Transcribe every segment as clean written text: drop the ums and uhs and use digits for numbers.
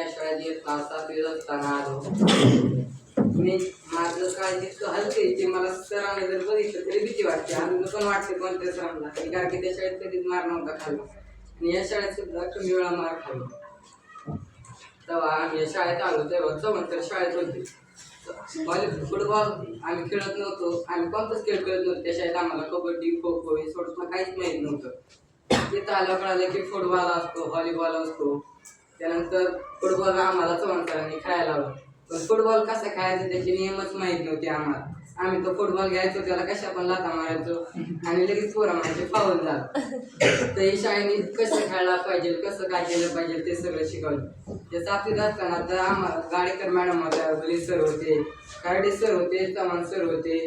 या शाळेत येत सातवीत असताना आलो. मी माझं काय जितकं हलकं ते मला सरांना जर बघितलं तरी भीती वाटते. आनंद पण वाटते कोणत्या सरांना, कारण की त्या शाळेत कधीच मार नव्हता खाल्ला आणि या शाळेत सुद्धा कमी वेळा मार खाल्ला. तेव्हा आम्ही या शाळेत आलो तेव्हा चव्हाणकर शाळेत होते. फुटबॉल आम्ही खेळत नव्हतो, आम्ही कोणताच खेळ खेळत नव्हतो त्या शाळेत. आम्हाला कबड्डी खो खो हे सोडून काहीच माहीत नव्हतं. तिथं आलं कळालं की फुटबॉल असतो, व्हॉलीबॉल असतो. त्यानंतर फुटबॉल आम्हाला चव्हाणकरांनी खेळायला लावलं, पण फुटबॉल कसा खेळायचा त्याचे नियमच माहीत नव्हते आम्हाला. आम्ही तो फुटबॉल घ्यायचो, त्याला कशा पण लाथा मारायचो आणि लगेच पोरं म्हणायचे फाऊल झालं. तर ही शाळेने कसं खेळला पाहिजे, कसं काय केलं पाहिजे ते सगळं शिकवलं. ते सातवीत असताना तर आम्हाला गाडेकर मॅडम होत्या, गुले सर होते, खार्डे सर होते, चव्हाण सर होते.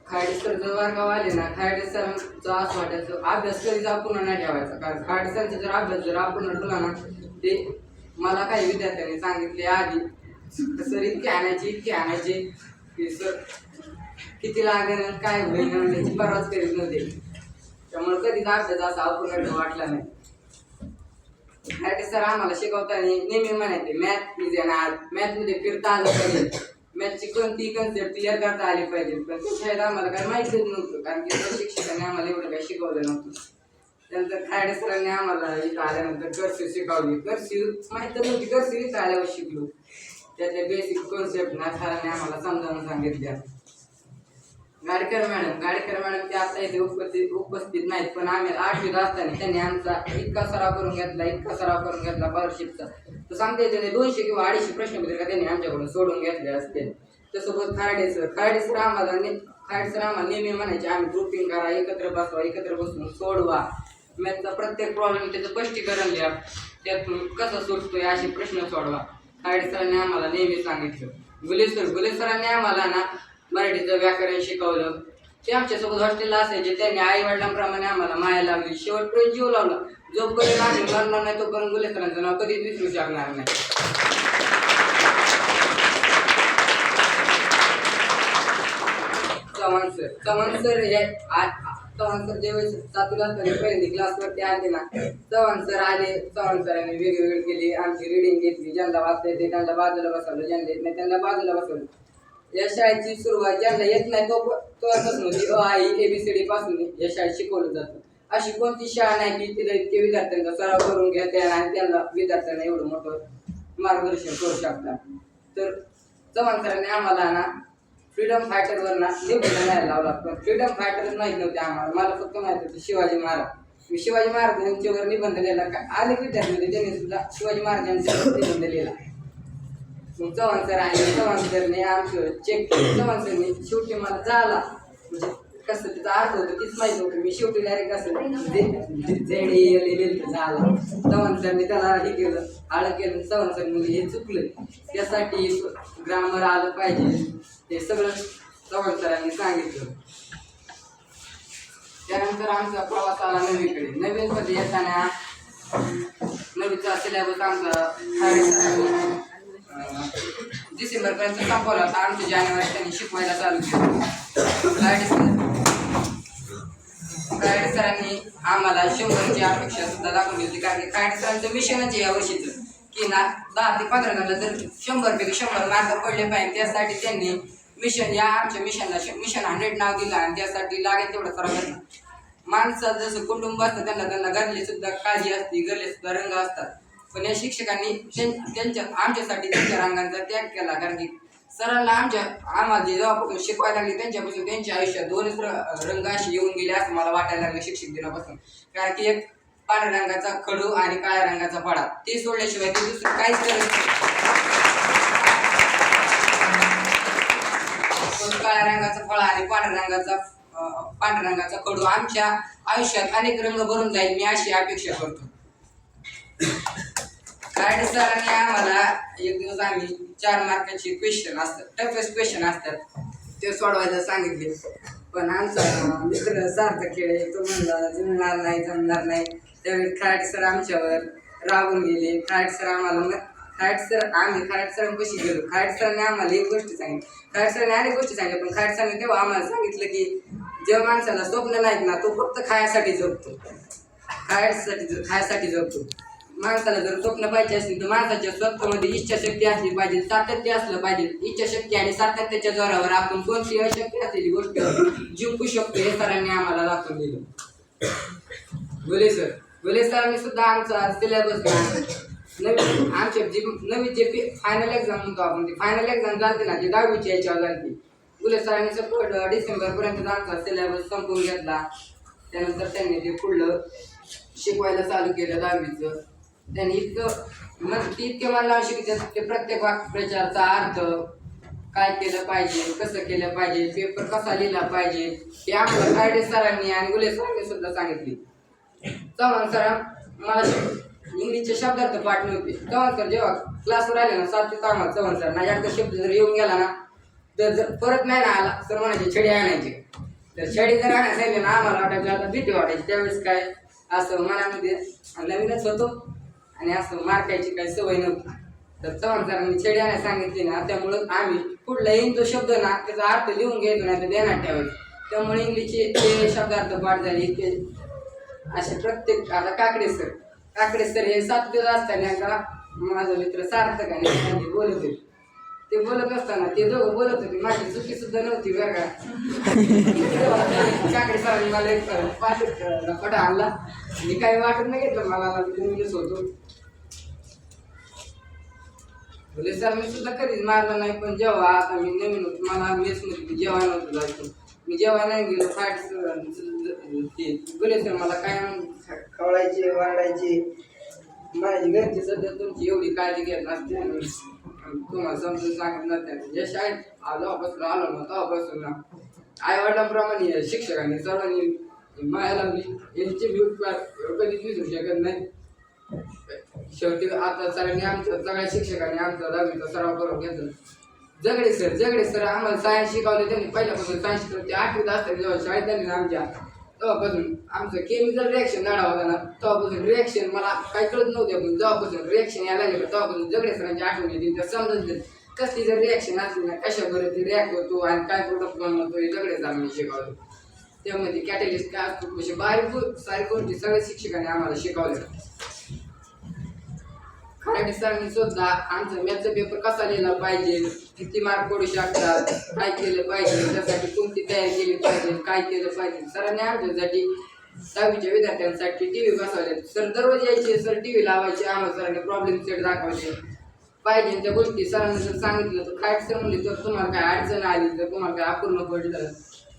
खार्डे सर जर वर्गावर आले ना, खार्डे सरांचं असं वाटायचं अभ्यास कधीच अपूर्ण नाही ठेवायचा, कारण खार्डे सरांचा जर अभ्यास जर अपूर्ण ठेवला ना, ते मला काही विद्यार्थ्यांनी सांगितले आधी, सर इतके आणायचे की सर किती लागेल काय होईल त्याची परवाच करीत नव्हते. त्यामुळे कधीच अभ्यास असा अपूर्ण वाटला नाही. खार्डे सर आम्हाला शिकवताना नेहमी म्हणायचे मॅथ इज अन आर्ट, मॅथमध्ये फिरता आलं पाहिजे, मॅथची कोणती कन्सेप्ट क्लिअर करता आली पाहिजे. पण त्या शाळेत आम्हाला काही माहितीच नव्हतं, कारण की शिक्षकांनी आम्हाला एवढं काही शिकवलं नव्हतं. त्यानंतर खार्डे सरांनी आम्हाला इथं आल्यानंतर कर्सिव शिकवली. कर्सिव माहीत नव्हती, कर्सिव इथं आल्यावर शिकलो. त्यातले बेसिक कॉन्सेप्ट ना सरांनी आम्हाला समजावून सांगितल्या. गाडकर मॅडम ते आता इथे उपस्थित नाहीत, पण आम्ही 8वीत असताना त्यांनी आमचा इतका सराव करून घेतला स्कॉलरशिपचा. तर सांगता येते 200 किंवा 250 प्रश्नपत्रिका त्यांनी आमच्याकडून सोडून घेतले असते. तसोबत खार्डे सर आम्हाला नेहमी म्हणायचे आम्ही ग्रुपिंग करा, एकत्र बसवा, एकत्र बसून सोडवा, मॅथचा प्रत्येक प्रॉब्लेम त्याचं स्पष्टीकरण द्या, त्यातून कसं सुटतोय असे प्रश्न सोडवा. खार्डे सरांनी आम्हाला नेहमी सांगितलं. गुले सरांनी आम्हाला ना मराठीचं व्याकरण शिकवलं. ते आमच्यासोबत हॉस्टेलला असायचे. त्यांनी आई वडिलांप्रमाणे आम्हाला माया लागली, शेवटपर्यंत जीव लावला. जोपर्यंत आम्ही मरणार नाही तोपर्यंत गुले सरांचं नाव कधीच विसरू शकणार नाही. चव्हाण सर ज्यावेळेस 7वीला असताना पहिल्यांदा क्लासवरती आले ना, चव्हाण सरांनी वेगवेगळी केली, आमची रिडिंग घेतली. ज्यांना वाचता येते त्यांना बाजूला बसवलं, ज्यांना येत नाही त्यांना बाजूला बसवलं. या शाळेची सुरुवात ज्यांना येत नाही तोपासून होती. अ आ इ ABCD पासून या शाळेत शिकवलं जातं. अशी कोणती शाळा नाही की तिथे इतके विद्यार्थ्यांचा सराव करून घेते आणि त्यांना विद्यार्थ्यांना एवढं मोठं मार्गदर्शन करू शकतात. तर चव्हाण सरांनी आम्हाला ना फ्रीडम फायटरवर ना निबंध लिहायला लावला, पण फ्रीडम फायटरच माहीत नव्हते आम्हाला. मला फक्त माहित होतं शिवाजी महाराज. मी शिवाजी महाराजांच्यावर निबंध लिहिला. अनेक विद्यार्थी होते त्यांनी सुद्धा शिवाजी महाराजांच्यावर निबंध लिहिला. मग चव्हाण सरने आमचं चेक केलं. चव्हाण सरने शेवटी मला झाला म्हणजे कसं त्याचा अर्थ होतं तीच माहित नव्हतं. मी शेवटी डायरेक्ट असं झाला. चव्हाण सरने त्याला हे केलं, आळं केलं. चव्हाण सर म्हणजे हे चुकलं, त्यासाठी ग्रामर आलं पाहिजे, हे सगळं चव्हाण सरांनी सांगितलं. त्यानंतर आमचा प्रवास आला नवीकडे. नवीनमध्ये येताना नवीचा सिलेबस आमचा डिसेंबरपर्यंत संपवला होता. आमच्या जानेवारी त्यांनी शिकवायला चालू केलं. गायडे सरांनी आम्हाला 100ची अपेक्षा सुद्धा दाखवली होती, कारण की गायडे सरांचं मिशनच आहे या वर्षीचं की ना 10 ते 15 जणांना जर 100पैकी 100 मार्क पडले पाहिजे. त्यासाठी त्यांनी आमच्या मिशनला मिशन 100 नाव दिलं आणि त्यासाठी लागेल तेवढं सराव घेतला. माणसात जसं कुटुंब असतं त्यांना घरले सुद्धा काळजी असते, घरले सुद्धा रंग असतात, पण या शिक्षकांनी आमच्यासाठी त्यांच्या रंगांचा त्याग केला. कारण की सरांना आम्हाला जे जेव्हापासून शिकवायला लागले त्यांच्यापासून त्यांच्या आयुष्यात 2च रंग असे येऊन गेले असं मला वाटायला लागले शिक्षक दिनापासून. कारण की एक पांढऱ्या रंगाचा खडू आणि काळ्या रंगाचा फळा, ते सोडल्याशिवाय ते दुसरं काहीच करत. काळ्या रंगाचा फळा आणि पांढऱ्या रंगाचा खडू आमच्या आयुष्यात अनेक रंग भरून जाईल, मी अशी अपेक्षा करतो. गायडे सरांनी आम्हाला एक दिवस आम्ही 4 मार्काचे क्वेश्चन असतात, टफेस्ट क्वेश्चन असतात, ते सोडवायला सांगितले. पण आमचा मित्र सार्थक खेळे तो म्हणला जमणार नाही. त्यावेळी खार्डे सर आमच्यावर रागून गेले. खार्डे सरांपाशी गेलो. खार्डे सरांनी आम्हाला एक गोष्ट सांगितली. खार्डे सरांनी अनेक गोष्टी सांगितल्या, पण खार्डे सरांनी तेव्हा आम्हाला सांगितलं की जेव्हा माणसाला स्वप्न नाहीत ना तो फक्त खायसाठी जगतो. माणसाला जर स्वप्न पाहिजे असेल तर माणसाच्या स्वप्नामध्ये इच्छाशक्ती असली पाहिजे, सातत्य असलं पाहिजे. इच्छाशक्ती आणि सातत्याच्या जोरावर आपण कोणती अशक्य असलेली गोष्ट जिंकू शकतो हे सरांनी आम्हाला दाखवून दिलं. भले सरांनी सुद्धा आमचा सिलेबस नवीन आमच्या जी नवीन जे फायनल एक्झाम म्हणतो आपण, ती फायनल एक्झाम झाली ना, ती 10वीच्या याच्यावर झाली. गुले सरांनी सपोर्ट डिसेंबरपर्यंत आमचा सिलेबस संपवून घेतला. त्यानंतर त्यांनी ते पुढलं शिकवायला चालू केलं 10वीचं. त्यांनी इतके मला शिकतात ते प्रत्येक वाक्प्रचाराचा अर्थ काय केलं पाहिजे, कसं केलं पाहिजे, पेपर कसा लिहिला पाहिजे हे आम्हाला खार्डे सरांनी आणि गुले सरांनी सुद्धा सांगितले. चव्हाण सर मला इंग्लिशचे शब्दार्थ पाठ नव्हते. चव्हाण सर जेव्हा क्लासवर आले ना 7 ते कामात चव्हाण सर ना एकदा शब्द जर येऊन गेला ना तर जर परत नाही ना आला सर म्हणायचे छडी आणायची. तर छडी जर आणायला सांगितले ना आम्हाला वाटायचं आता भीती वाटायची. त्यावेळेस काय असं मनामध्ये नवीनच होतो आणि असं मार्कायची काही सवय नव्हती. तर चव्हाण सरांनी छडी आणायला सांगितली ना, त्यामुळं आम्ही कुठला येईन तो शब्द ना त्याचा अर्थ लिहून घ्यायचो नाही तर ध्यानात ठेवायचं. त्यामुळे इंग्लिशचे ते शब्दार्थ पाठ झाले ते असे प्रत्येक. आता काकडे सर हे 7वीत असताना का माझा मित्र सार्थक आणि बोलत होते. ते बोलत असताना ते दोघं बोलत होते, माझी चुकी सुद्धा नव्हती बरं का. काकडे सरांनी मला एक फटा आणला मी काही वाटत नाही घेतलं, मला होतो. बोले सर मी सुद्धा कधीच मारलं नाही, पण जेव्हा आता मी नवीन होतो मला मेसमध्ये जेव्हा नव्हतं जायचं, मी जेव्हा नाही गेलो बोले सर मला काय खवळायचे वाढायचे. माझी घरची सध्या तुमची एवढी काळजी घेत नसते, तुम्हाला समजून सांगत नसते. ज्या शाळेत आलो ना तेव्हापासून ना आई वडिलांप्रमाणे शिक्षकांनी सर्वांनी माया लावली. यांची कधीच विसरू शकत नाही. शेवटी आता सरांनी आमच्या सगळ्या शिक्षकांनी आमचा 10वीचा सराव करून घेतला. जगडे सर आम्हाला सायन्स शिकवले. त्यांनी पहिल्यापासून सायन्स शिकवले. 8वीत असताना जेव्हा शाळेत त्यांनी आमच्या तेव्हापासून आमचं केमिकल रिॲक्शन धडा होता ना, तेव्हापासून रिॲक्शन मला काही कळत नव्हते. पण जेव्हापासून रिॲक्शन यायला लागले तेव्हापासून जगडे सरांची आठवण येते. तर समजत कसली जर रिॲक्शन असली ना कशा बरं ती रिॲक्ट होतो आणि काय प्रोडक्ट बनवतो हे जगडे सरांनी शिकवलं. त्यामध्ये कॅटलिस्ट काय असतो म्हणजे बारीक सारी गोष्टी सगळ्या शिक्षकांनी आम्हाला शिकवल्या. खार्डे सरांनी सुद्धा आमचा मॅथचा पेपर कसा लिहिला पाहिजे, किती मार्क पडू शकतात, काय केलं पाहिजे, त्यासाठी कोणती तयारी केली पाहिजे, काय केलं पाहिजे. सरांनी आमच्यासाठी 10वीच्या विद्यार्थ्यांसाठी TV बसवले. सर दररोज यायचे, सर TV लावायचे. आम्हाला सरांनी प्रॉब्लेम सेट दाखवायचे पाहिजे त्या गोष्टी. सरांनी जर सांगितलं तर खार्डे सर म्हणले तर तुम्हाला काय अडचण आली, तर तुम्हाला काय अपूर्ण पडलं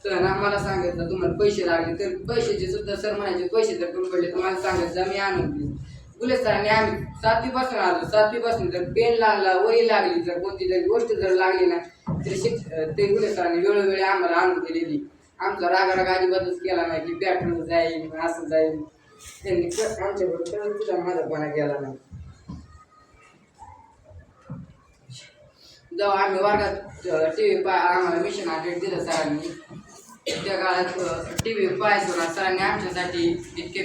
तर ना मला सांगितलं, तुम्हाला पैसे लागले तर पैशाचे सुद्धा सर म्हणायचे पैसे जर कमी पडले तर मला सांगायचं मी आणून देईन. गुले सरांनी आम्ही 7वीपासून आलो. 7वीपासून जर पेन लागला, वही लागली, जर कोणती जरी गोष्ट जर लागली ना तर ते गुले सरांनी वेळोवेळी आम्हाला आणून दिलेली. आमचा रागाराग अजिबातच केला नाही की पॅटर्न जाईल असं जाईल. त्यांनी आमच्याबरोबर सुद्धा माझापणा केला नाही. जेव्हा आम्ही वर्गात TV आम्हाला मिशन अपडेट दिलं सरांनी, त्या काळात TV पाहायचो ना. सरांनी आमच्यासाठी इतके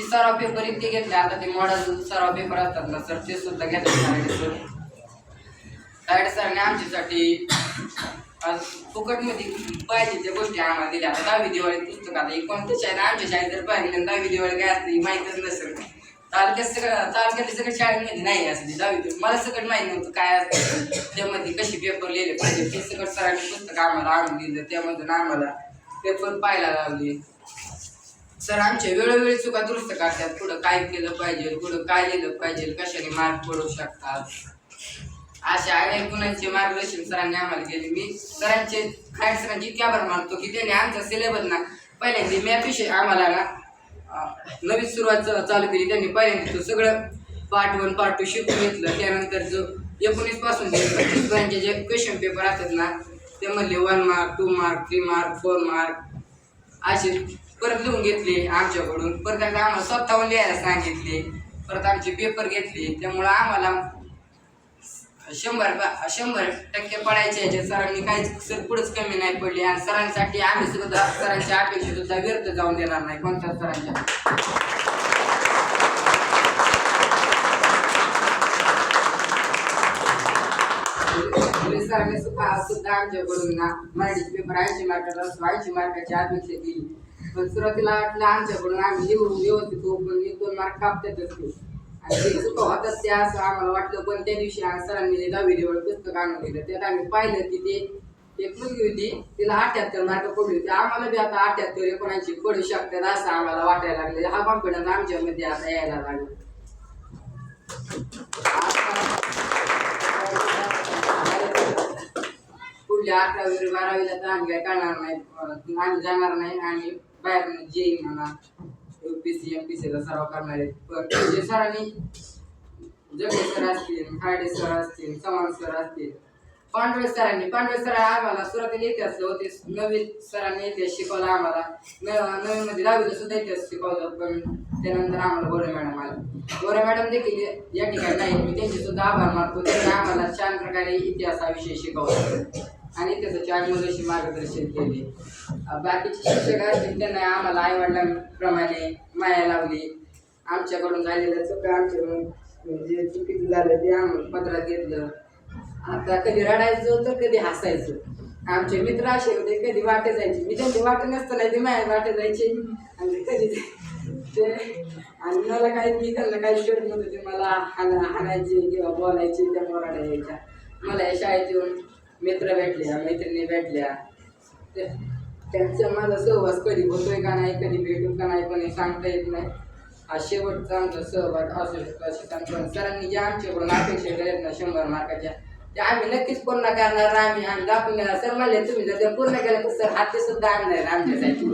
सराव पेपर इतके घेतले. आता ते मॉडल सराव पेपर असतात ना सर, ते सुद्धा घेतले. खार्डे सरांनी आमच्यासाठी फुकटमध्ये पाहिजे त्या गोष्टी आम्हाला दिल्या. 10वी दिवाळी पुस्तक आता कोणत्या शाळेत आमच्या शाळेत जर पाहिजे 10वी दिवाळी काय असते माहीतच नसेल. तालुक्यातले सगळं शाळेमध्ये नाही असते 10वी. मला सगळं माहीत नव्हतं काय असतं त्यामध्ये कशी पेपर लिहिले पाहिजे. ते सगळं सरांनी पुस्तक आम्हाला आणून दिलं. त्यामधून आम्हाला पेपर पाहायला लावले. सर आमच्या वेळोवेळी चुका दुरुस्त करतात. पुढं काय केलं पाहिजे, पुढं काय लिहिलं पाहिजे, कशाने मार्क पडू शकतात, अशा अनेक गुणांचे मार्गदर्शन सरांनी आम्हाला केले. मी खार्डे सरांचे इतके आभार मानतो की त्यांनी आमचा सिलेबस ना पहिल्यांदा मॅथ विषय आम्हाला ना नवीन सुरुवात चालू केली. त्यांनी पहिल्यांदा तो सगळं पार्ट 1 पार्ट 2 शिकून घेतलं. त्यानंतर जो 19 पासून जे 25 पर्यंतचे जे क्वेश्चन पेपर असतात ना त्यामधले 1 मार्क 2 मार्क 3 मार्क 4 मार्क असे परत लिहून घेतले आमच्याकडून. परत एकदा आम्हाला स्वतःहून लिहायला सांगितले. परत आमचे पेपर घेतले. त्यामुळं आम्हाला 100% पडायचे याचे सरांनी काहीच सर पुढंच कमी नाही पडली. आणि सरांसाठी आम्ही सुद्धा सरांच्या अपेक्षा सुद्धा व्यर्थ जाऊन देणार नाही कोणत्याच सरांच्या. सरांनी सुद्धा आमच्याकडून ना मराठीचे पेपर 80 मार्काचा 80 मार्काची अपेक्षा केली. पण सुरुवातीला वाटलं आमच्याकडून आम्ही लिहून व्यवस्थित हो, पण 1-2 मार्क कापतातच. आणि ते चुका होतात ते असं आम्हाला वाटलं. पण त्या दिवशी सरांनी जे 10वी दिवळ पुस्तक आणून दिलं त्यात आम्ही पाहिलं की ते एक मुलगी होती, तिला 78 मार्क पडले होते. आम्हाला बी आता 78 79 पडू शकतात असं आम्हाला वाटायला लागले. हा कॉन्फिडन्स आमच्यामध्ये आता यायला लागला. पुढल्या 11वी 12वीला तर आम्ही काय करणार नाही, आम्ही जाणार नाही आणि बाहेर जेई म्हणा UPSC MPSCचा सराव करणार आहेत. पण जे सरांनी जगले सर असतील, खाडे सर असतील, चव्हाण सर असतील, पांडवे सरांनी आम्हाला सुरुवातीला इतिहास होते. नवीन सरांनी इतिहास शिकवला आम्हाला. नवीन मध्ये 10वीला सुद्धा इतिहास शिकवला. पण त्यानंतर आम्हाला गोरे मॅडम आले. गोरे मॅडम देखील या ठिकाणी नाही, मी त्यांचे सुद्धा आभार मानतो. त्यांनी आम्हाला छान प्रकारे इतिहासाविषयी शिकवलं आणि इतिहासाची आम्ही मार्गदर्शन केले. बाकीचे शिक्षक असतील त्यांना आम्हाला आईवडिलांप्रमाणे माया लावली. आमच्याकडून झालेलं चुका आमच्याकडून जे चुकीचं झालं ते आम्हाला पत्रात घेतलं. आता कधी रडायचं तर कधी हसायचं. आमचे मित्र असे होते, कधी वाटे जायचे, मी त्यांचे वाटे नसताना ते माझ्या वाटे जायचे आणि कधी ते आणि मला काही मी त्यांना काही शिकत नव्हतं. ते मला हाणायचे किंवा बोलायचे, त्या मोराड्या यायच्या. मला या शाळेत येऊन मित्र भेटल्या, मैत्रिणी भेटल्या. त्यांचा माझा सहवास कधी होतोय का नाही, कधी भेटू का नाही, पण हे सांगता येत नाही. हा शेवटचा आमचा सहभाग असू शकतो असे सांगतो. सरांनी ज्या आमच्याकडून अपेक्षा केल्यात ना 100 मार्काच्या, त्या आम्ही नक्कीच पूर्ण करणार. आम्ही दाखवून देणार. सर म्हणले तुम्ही जर पूर्ण केलं तर सर हाती सुद्धा आणणार आमच्यासाठी.